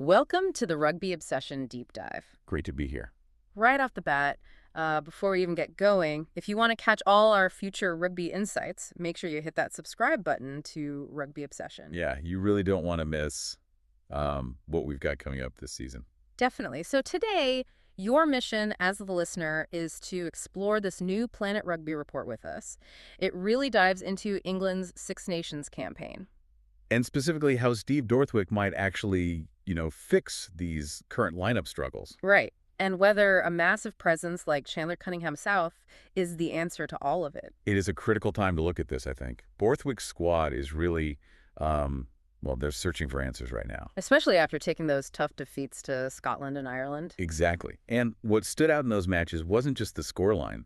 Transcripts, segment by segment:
Welcome to the Rugby Obsession Deep Dive. Great to be here. Right off the bat, before we even get going, if you want to catch all our future rugby insights, make sure you hit that subscribe button to Rugby Obsession. Yeah, you really don't want to miss what we've got coming up this season. Definitely. So today, your mission as the listener is to explore this new Planet Rugby report with us. It really dives into England's Six Nations campaign. And specifically how Steve Borthwick might actually, fix these current lineup struggles. Right. And whether a massive presence like Chandler Cunningham-South is the answer to all of it. It is a critical time to look at this, I think. Borthwick's squad is really, they're searching for answers right now. Especially after taking those tough defeats to Scotland and Ireland. Exactly. And what stood out in those matches wasn't just the scoreline,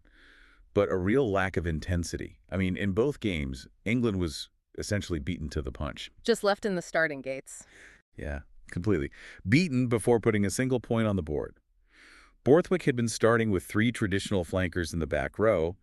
but a real lack of intensity. I mean, in both games, England was essentially beaten to the punch. Just left in the starting gates. Yeah, completely. Beaten before putting a single point on the board. Borthwick had been starting with 3 traditional flankers in the back row,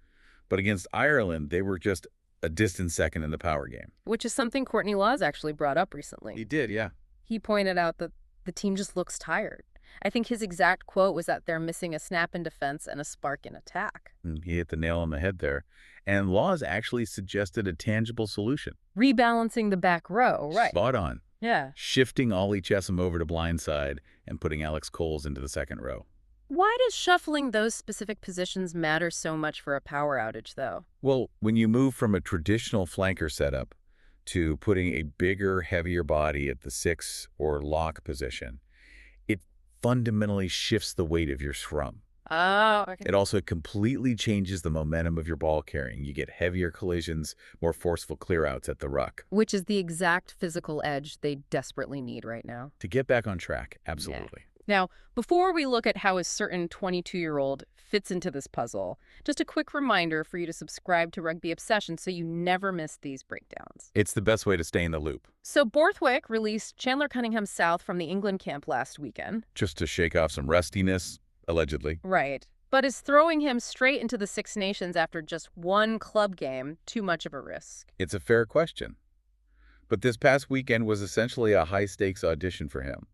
but against Ireland, they were just a distant second in the power game. Which is something Courtney Laws actually brought up recently. He did, yeah. He pointed out that the team just looks tired. I think his exact quote was that they're missing a snap in defense and a spark in attack. He hit the nail on the head there. And Laws actually suggested a tangible solution. Rebalancing the back row, right. Spot on. Yeah. Shifting Ollie Chesham over to blindside and putting Alex Coles into the second row. Why does shuffling those specific positions matter so much for a power outage, though? Well, when you move from a traditional flanker setup to putting a bigger, heavier body at the 6 or lock position, it fundamentally shifts the weight of your scrum. Oh, okay. It also completely changes the momentum of your ball carrying. You get heavier collisions, more forceful clearouts at the ruck. Which is the exact physical edge they desperately need right now. To get back on track, absolutely. Yeah. Now, before we look at how a certain 22-year-old fits into this puzzle, just a quick reminder for you to subscribe to Rugby Obsession so you never miss these breakdowns. It's the best way to stay in the loop. So Borthwick released Chandler Cunningham-South from the England camp last weekend. Just to shake off some rustiness, allegedly. Right. But is throwing him straight into the Six Nations after just one club game too much of a risk? It's a fair question. But this past weekend was essentially a high-stakes audition for him.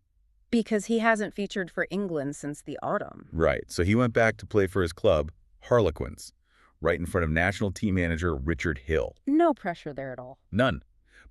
Because he hasn't featured for England since the autumn. Right. So he went back to play for his club, Harlequins, right in front of national team manager Richard Hill. No pressure there at all. None.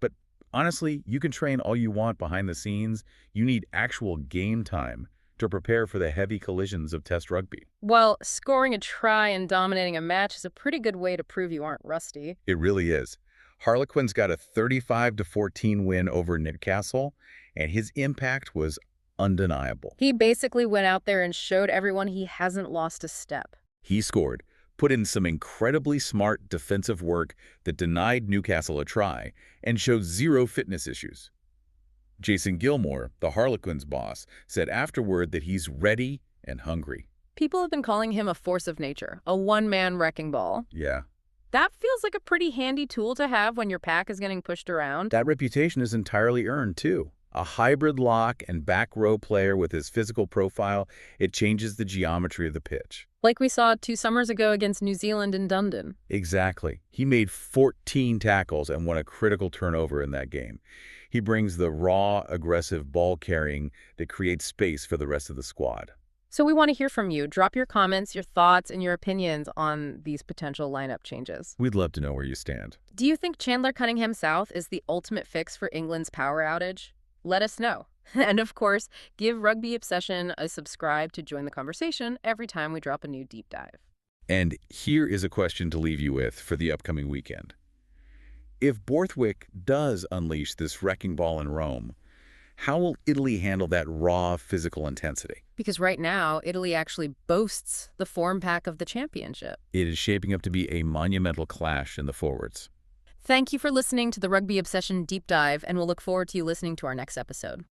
But honestly, you can train all you want behind the scenes. You need actual game time to prepare for the heavy collisions of Test rugby. Well, scoring a try and dominating a match is a pretty good way to prove you aren't rusty. It really is. Harlequins got a 35-14 win over Newcastle, and his impact was undeniable. He basically went out there and showed everyone he hasn't lost a step. He scored, put in some incredibly smart defensive work that denied Newcastle a try, and showed zero fitness issues. Jason Gilmore, the Harlequins boss, said afterward that he's ready and hungry. People have been calling him a force of nature, a one-man wrecking ball. Yeah. That feels like a pretty handy tool to have when your pack is getting pushed around. That reputation is entirely earned, too. A hybrid lock and back row player with his physical profile, it changes the geometry of the pitch. Like we saw 2 summers ago against New Zealand in Dundon. Exactly. He made 14 tackles and won a critical turnover in that game. He brings the raw, aggressive ball carrying that creates space for the rest of the squad. So we want to hear from you. Drop your comments, your thoughts, and your opinions on these potential lineup changes. We'd love to know where you stand. Do you think Chandler Cunningham-South is the ultimate fix for England's power outage? Let us know. And of course, give Rugby Obsession a subscribe to join the conversation every time we drop a new deep dive. And here is a question to leave you with for the upcoming weekend. If Borthwick does unleash this wrecking ball in Rome, how will Italy handle that raw physical intensity? Because right now, Italy actually boasts the form pack of the championship. It is shaping up to be a monumental clash in the forwards. Thank you for listening to the Rugby Obsession Deep Dive, and we'll look forward to you listening to our next episode.